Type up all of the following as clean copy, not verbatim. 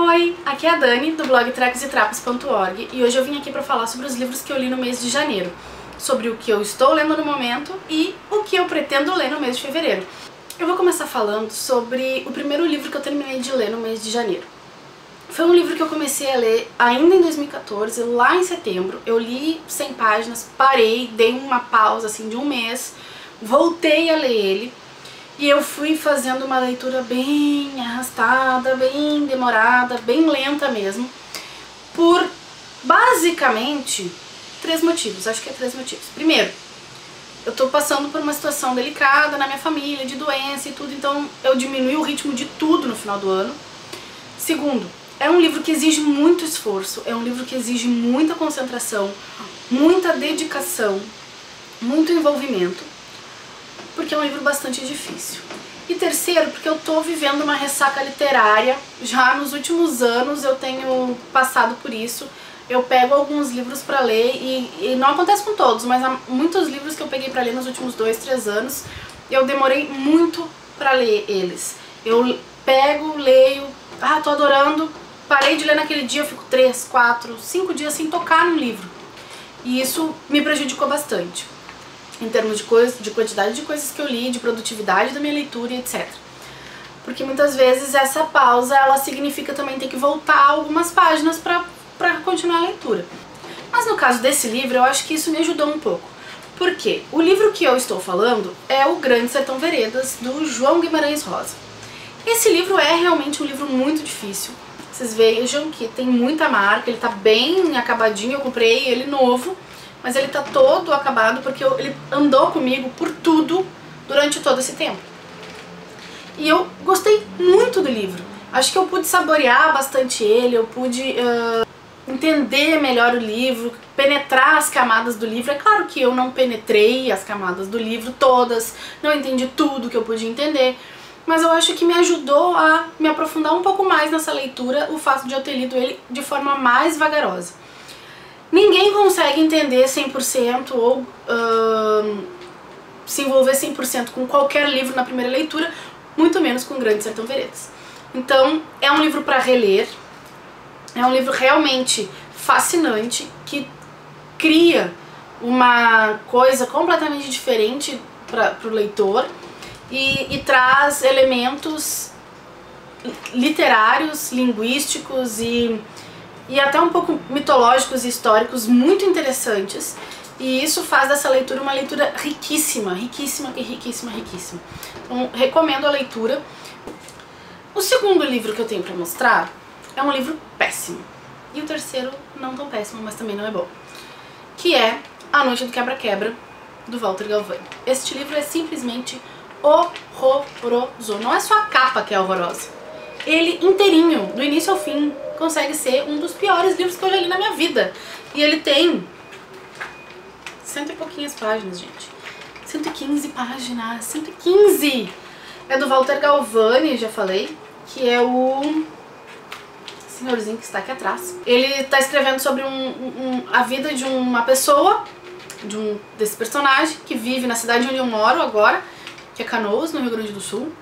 Oi, aqui é a Dani, do blog trecosetrapos.org, e hoje eu vim aqui para falar sobre os livros que eu li no mês de janeiro, sobre o que eu estou lendo no momento e o que eu pretendo ler no mês de fevereiro. Eu vou começar falando sobre o primeiro livro que eu terminei de ler no mês de janeiro. Foi um livro que eu comecei a ler ainda em 2014, lá em setembro. Eu li 100 páginas, parei, dei uma pausa assim de um mês, voltei a ler ele. E eu fui fazendo uma leitura bem arrastada, bem demorada, bem lenta mesmo, por basicamente 3 motivos, acho que é 3 motivos. Primeiro, eu tô passando por uma situação delicada na minha família, de doença e tudo, então eu diminui o ritmo de tudo no final do ano. Segundo, é um livro que exige muito esforço, é um livro que exige muita concentração, muita dedicação, muito envolvimento, porque é um livro bastante difícil. E terceiro, porque eu tô vivendo uma ressaca literária. Já nos últimos anos eu tenho passado por isso. Eu pego alguns livros pra ler e não acontece com todos, mas há muitos livros que eu peguei pra ler nos últimos 2, 3 anos, eu demorei muito pra ler eles. Eu pego, leio, tô adorando, parei de ler naquele dia, eu fico 3, 4, 5 dias sem tocar no livro. E isso me prejudicou bastante, em termos de quantidade de coisas que eu li, de produtividade da minha leitura e etc. Porque muitas vezes essa pausa, ela significa também ter que voltar algumas páginas pra continuar a leitura. Mas no caso desse livro, eu acho que isso me ajudou um pouco. Por quê? O livro que eu estou falando é O Grande Sertão Veredas, do João Guimarães Rosa. Esse livro é realmente um livro muito difícil. Vocês vejam que tem muita marca, ele tá bem acabadinho, eu comprei ele novo, mas ele tá todo acabado porque ele andou comigo por tudo durante todo esse tempo. E eu gostei muito do livro. Acho que eu pude saborear bastante ele, eu pude entender melhor o livro, penetrar as camadas do livro. É claro que eu não penetrei as camadas do livro todas, não entendi tudo que eu podia entender, mas eu acho que me ajudou a me aprofundar um pouco mais nessa leitura o fato de eu ter lido ele de forma mais vagarosa. Ninguém consegue entender 100% ou se envolver 100% com qualquer livro na primeira leitura, muito menos com O Grande Sertão Veredas. Então, é um livro para reler, é um livro realmente fascinante, que cria uma coisa completamente diferente para o leitor e traz elementos literários, linguísticos e até um pouco mitológicos e históricos muito interessantes, e isso faz dessa leitura uma leitura riquíssima, riquíssima e riquíssima, riquíssima. Então, recomendo a leitura. O segundo livro que eu tenho pra mostrar é um livro péssimo, e o terceiro não tão péssimo, mas também não é bom, que é A Noite do Quebra-Quebra, do Walter Galvani. Este livro é simplesmente horroroso, não é só a capa que é horrorosa, ele inteirinho, do início ao fim, consegue ser um dos piores livros que eu já li na minha vida. E ele tem 100 e pouquinhas páginas, gente. 115 páginas, 115! É do Walter Galvani, já falei, que é o senhorzinho que está aqui atrás. Ele está escrevendo sobre a vida de uma pessoa, desse personagem, que vive na cidade onde eu moro agora, que é Canoas, no Rio Grande do Sul,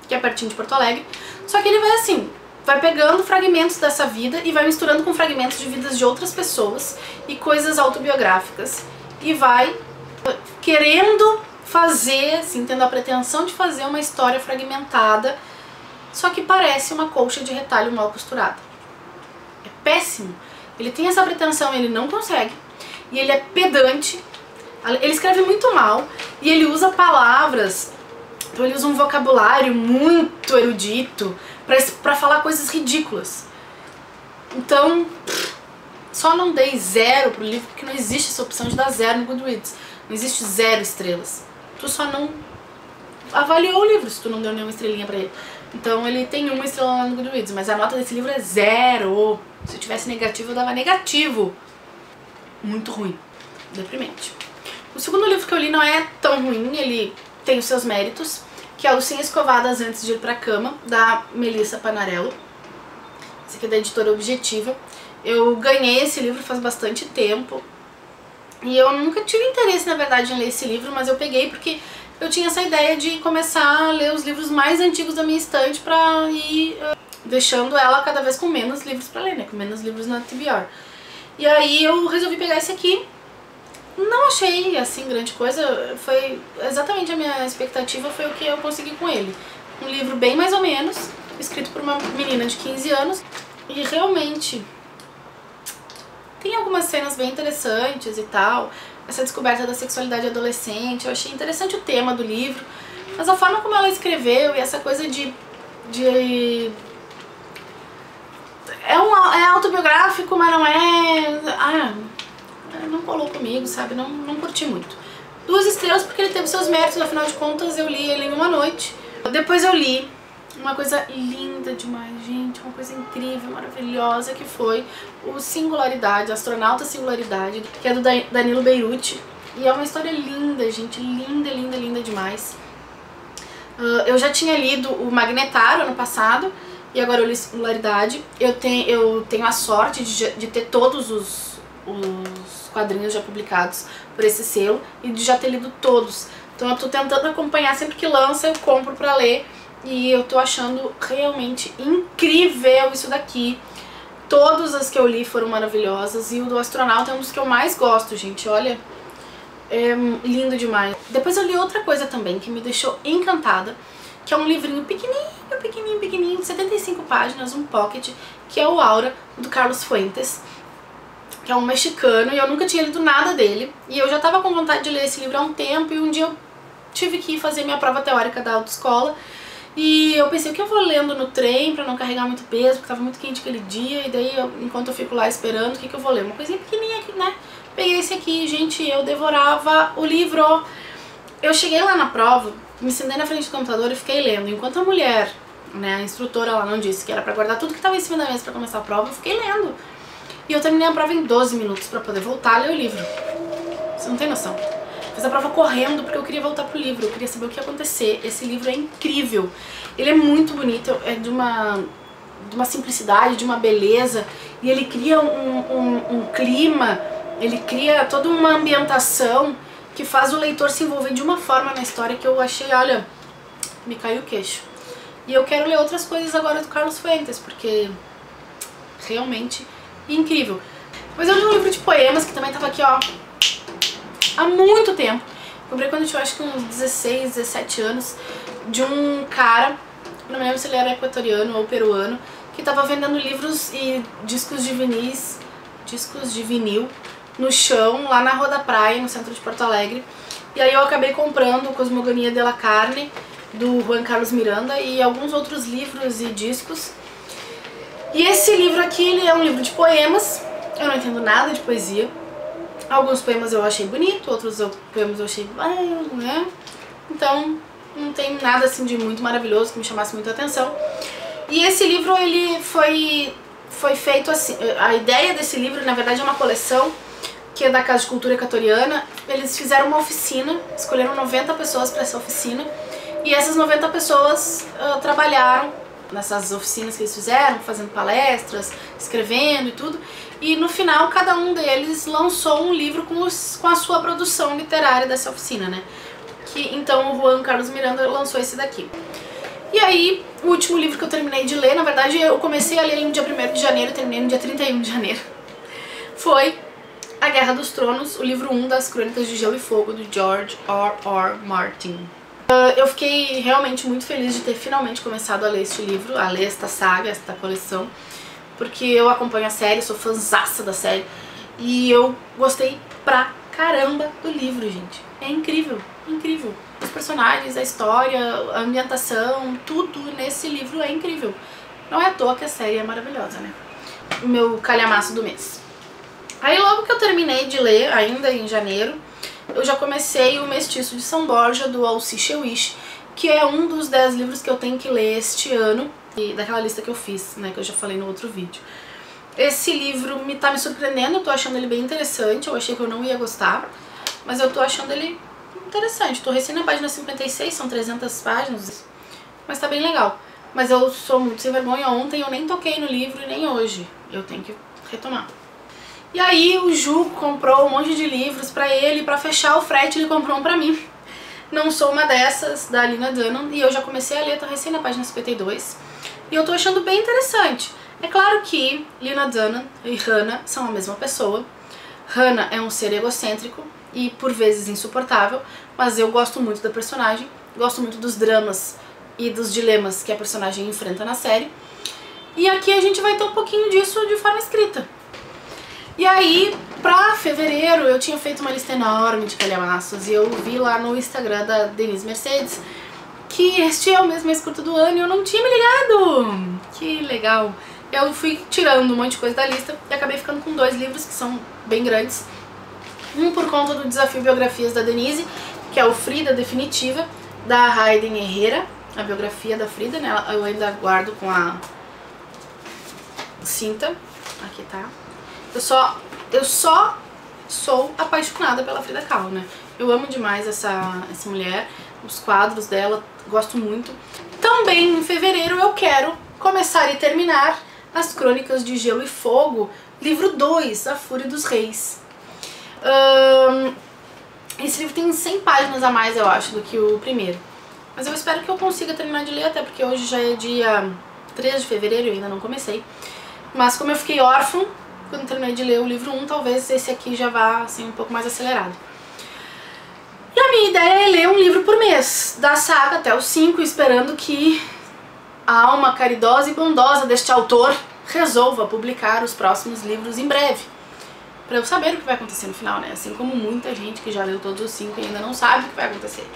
que é pertinho de Porto Alegre. Só que ele vai assim, vai pegando fragmentos dessa vida e vai misturando com fragmentos de vidas de outras pessoas e coisas autobiográficas, e vai querendo fazer, assim, tendo a pretensão de fazer uma história fragmentada, só que parece uma colcha de retalho mal costurada. É péssimo. Ele tem essa pretensão, ele não consegue, e ele é pedante, ele escreve muito mal, e ele usa palavras, então ele usa um vocabulário muito erudito pra falar coisas ridículas. Então, só não dei 0 pro livro, porque não existe essa opção de dar 0 no Goodreads. Não existe 0 estrelas. Tu só não avaliou o livro se tu não deu nenhuma estrelinha pra ele. Então ele tem 1 estrela lá no Goodreads, mas a nota desse livro é 0. Se eu tivesse negativo, eu dava negativo. Muito ruim. Deprimente. O segundo livro que eu li não é tão ruim, ele tem os seus méritos, que é o 100 Escovadas Antes de Ir Pra Cama, da Melissa Panarello. Esse aqui é da editora Objetiva. Eu ganhei esse livro faz bastante tempo, e eu nunca tive interesse, na verdade, em ler esse livro, mas eu peguei porque eu tinha essa ideia de começar a ler os livros mais antigos da minha estante pra ir deixando ela cada vez com menos livros pra ler, né? Com menos livros na TBR. E aí eu resolvi pegar esse aqui. Não achei, assim, grande coisa. Foi exatamente a minha expectativa, foi o que eu consegui com ele. Um livro bem mais ou menos, escrito por uma menina de 15 anos. E realmente tem algumas cenas bem interessantes e tal. Essa descoberta da sexualidade adolescente, eu achei interessante o tema do livro. Mas a forma como ela escreveu e essa coisa é autobiográfico, mas não é... não colou comigo, sabe? Não curti muito. 2 estrelas porque ele teve seus méritos, afinal de contas eu li ele em uma noite. Depois eu li uma coisa linda demais, gente, uma coisa incrível, maravilhosa, que foi o Singularidade, Astronauta Singularidade, que é do Danilo Beirute. E é uma história linda, gente, linda, linda, linda demais. Eu já tinha lido o Magnetar ano passado, e agora eu li Singularidade. Eu tenho a sorte de ter todos os quadrinhos já publicados por esse selo e de já ter lido todos. Então eu tô tentando acompanhar, sempre que lança eu compro pra ler, e eu tô achando realmente incrível isso daqui. Todas as que eu li foram maravilhosas, e o do Astronauta é um dos que eu mais gosto, gente, olha, é lindo demais. Depois eu li outra coisa também que me deixou encantada, que é um livrinho pequenininho, de 75 páginas, um pocket, que é o Aura, do Carlos Fuentes, que é um mexicano, e eu nunca tinha lido nada dele, e eu já tava com vontade de ler esse livro há um tempo, e um dia eu tive que fazer minha prova teórica da autoescola, e eu pensei, o que eu vou lendo no trem pra não carregar muito peso, porque tava muito quente aquele dia, e daí enquanto eu fico lá esperando, o que eu vou ler? Uma coisinha pequenininha aqui, né? Peguei esse aqui, gente, eu devorava o livro. Eu cheguei lá na prova, me sentei na frente do computador e fiquei lendo, enquanto a mulher, né, a instrutora, ela não disse que era pra guardar tudo que tava em cima da mesa pra começar a prova, eu fiquei lendo. E eu terminei a prova em 12 minutos pra poder voltar a ler o livro. Você não tem noção. Fiz a prova correndo porque eu queria voltar pro livro, eu queria saber o que ia acontecer. Esse livro é incrível. Ele é muito bonito, é de uma simplicidade, de uma beleza. E ele cria um clima, ele cria toda uma ambientação que faz o leitor se envolver de uma forma na história que eu achei, olha, me caiu o queixo. E eu quero ler outras coisas agora do Carlos Fuentes, porque realmente incrível. Depois eu li um livro de poemas que também tava aqui, ó, há muito tempo. Comprei quando eu tinha, acho que uns 16, 17 anos, de um cara, não me lembro se ele era equatoriano ou peruano, que tava vendendo livros e discos de vinil no chão, lá na Rua da Praia, no centro de Porto Alegre. E aí eu acabei comprando Cosmogonia de la Carne, do Juan Carlos Miranda, e alguns outros livros e discos. E esse livro aqui, ele é um livro de poemas, eu não entendo nada de poesia. Alguns poemas eu achei bonito, outros poemas eu achei, né? Então, não tem nada assim de muito maravilhoso que me chamasse muita atenção. E esse livro, ele foi feito assim, a ideia desse livro, na verdade, é uma coleção que é da Casa de Cultura Equatoriana. Eles fizeram uma oficina, escolheram 90 pessoas para essa oficina, e essas 90 pessoas trabalharam nessas oficinas que eles fizeram, fazendo palestras, escrevendo e tudo, e no final cada um deles lançou um livro com a sua produção literária dessa oficina, né? Então o Juan Carlos Miranda lançou esse daqui. E aí, o último livro que eu terminei de ler, na verdade eu comecei a ler no dia 1º de janeiro e terminei no dia 31 de janeiro, foi A Guerra dos Tronos, o livro 1 das Crônicas de Gelo e Fogo, do George R.R. Martin. Eu fiquei realmente muito feliz de ter finalmente começado a ler este livro, a ler esta saga, esta coleção, porque eu acompanho a série, sou fãzaça da série, e eu gostei pra caramba do livro, gente. É incrível, incrível. Os personagens, a história, a ambientação, tudo nesse livro é incrível. Não é à toa que a série é maravilhosa, né? O meu calhamaço do mês. Aí logo que eu terminei de ler, ainda em janeiro, eu já comecei o Mestiço de São Borja, do Alci Chewish, que é um dos 10 livros que eu tenho que ler este ano, e daquela lista que eu fiz, né, que eu já falei no outro vídeo. Esse livro tá me surpreendendo, eu tô achando ele bem interessante, eu achei que eu não ia gostar, mas eu tô achando ele interessante. Tô recém na página 56, são 300 páginas, mas tá bem legal. Mas eu sou muito sem vergonha, ontem eu nem toquei no livro e nem hoje, eu tenho que retomar. E aí o Ju comprou um monte de livros pra ele, pra fechar o frete ele comprou um pra mim. Não sou uma dessas, da Lina Dunham, e eu já comecei a ler, tô recém na página 52. e eu tô achando bem interessante. É claro que Lena Dunham e Hannah são a mesma pessoa. Hannah é um ser egocêntrico e por vezes insuportável, mas eu gosto muito da personagem, gosto muito dos dramas e dos dilemas que a personagem enfrenta na série. E aqui a gente vai ter um pouquinho disso de forma escrita. E aí, pra fevereiro, eu tinha feito uma lista enorme de calhamaços e eu vi lá no Instagram da Denise Mercedes que este é o mesmo mês curto do ano e eu não tinha me ligado. Que legal. Eu fui tirando um monte de coisa da lista e acabei ficando com 2 livros que são bem grandes. Um por conta do desafio Biografias da Denise, que é o Frida Definitiva, da Hayden Herrera, a biografia da Frida, né? Eu ainda guardo com a cinta. Aqui tá. Eu só sou apaixonada pela Frida Kahlo, né? Eu amo demais essa mulher, os quadros dela, gosto muito. Também em fevereiro eu quero começar e terminar As Crônicas de Gelo e Fogo, livro 2, A Fúria dos Reis. Esse livro tem 100 páginas a mais, eu acho, do que o primeiro. Mas eu espero que eu consiga terminar de ler, até porque hoje já é dia 3 de fevereiro e eu ainda não comecei. Mas como eu fiquei órfã, quando terminei de ler o livro 1, talvez esse aqui já vá assim, um pouco mais acelerado. E a minha ideia é ler um livro por mês, da saga até os 5, esperando que a alma caridosa e bondosa deste autor resolva publicar os próximos livros em breve. Pra eu saber o que vai acontecer no final, né? Assim como muita gente que já leu todos os 5 e ainda não sabe o que vai acontecer.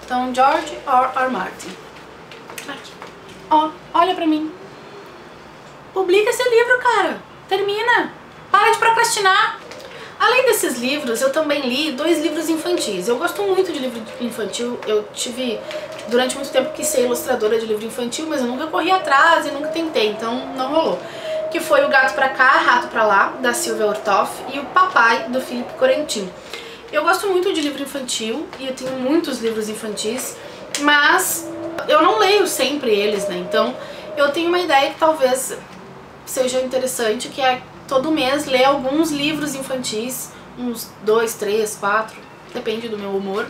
Então, George R. R. Martin. Aqui. Ó, olha pra mim. Publica esse livro, cara. Termina. Para de procrastinar. Além desses livros, eu também li 2 livros infantis. Eu gosto muito de livro infantil. Eu tive, durante muito tempo, que ser ilustradora de livro infantil, mas eu nunca corri atrás e nunca tentei, então não rolou. Que foi O Gato Pra Cá, Rato Pra Lá, da Silvia Ortoff, e O Papai, do Philippe Corentin. Eu gosto muito de livro infantil, e eu tenho muitos livros infantis, mas eu não leio sempre eles, né? Então eu tenho uma ideia que talvez seja interessante, que é todo mês ler alguns livros infantis, uns 2, 3, 4, depende do meu humor,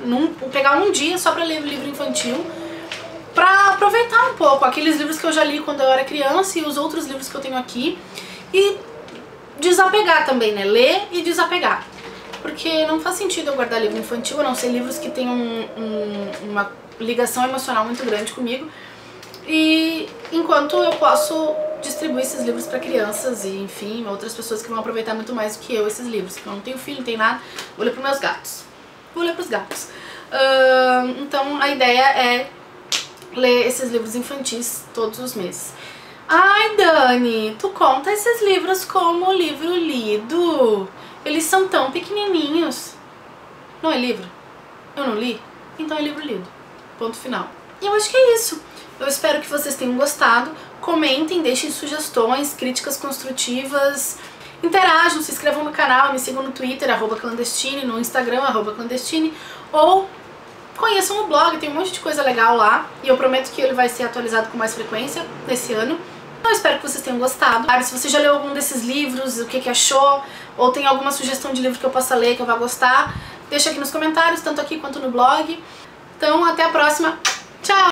pegar um dia só pra ler o livro infantil, pra aproveitar um pouco aqueles livros que eu já li quando eu era criança e os outros livros que eu tenho aqui, e desapegar também, né? Ler e desapegar. Porque não faz sentido eu guardar livro infantil, a não ser livros que tenham uma ligação emocional muito grande comigo, e enquanto eu posso distribuir esses livros para crianças e, enfim, outras pessoas que vão aproveitar muito mais do que eu esses livros, porque eu não tenho filho, não tenho nada, vou ler para meus gatos. Vou ler para os gatos. Então a ideia é ler esses livros infantis todos os meses. Ai, Dani, tu conta esses livros como livro lido? Eles são tão pequenininhos. Não é livro? Eu não li? Então é livro lido. Ponto final. E eu acho que é isso. Eu espero que vocês tenham gostado. Comentem, deixem sugestões, críticas construtivas. Interajam, se inscrevam no canal, me sigam no Twitter, @clandestine, no Instagram, @clandestine, ou conheçam o blog, tem um monte de coisa legal lá, e eu prometo que ele vai ser atualizado com mais frequência nesse ano. Eu espero que vocês tenham gostado. Se você já leu algum desses livros, o que achou, ou tem alguma sugestão de livro que eu possa ler, que eu vá gostar, deixa aqui nos comentários, tanto aqui quanto no blog. Então, até a próxima. Tchau!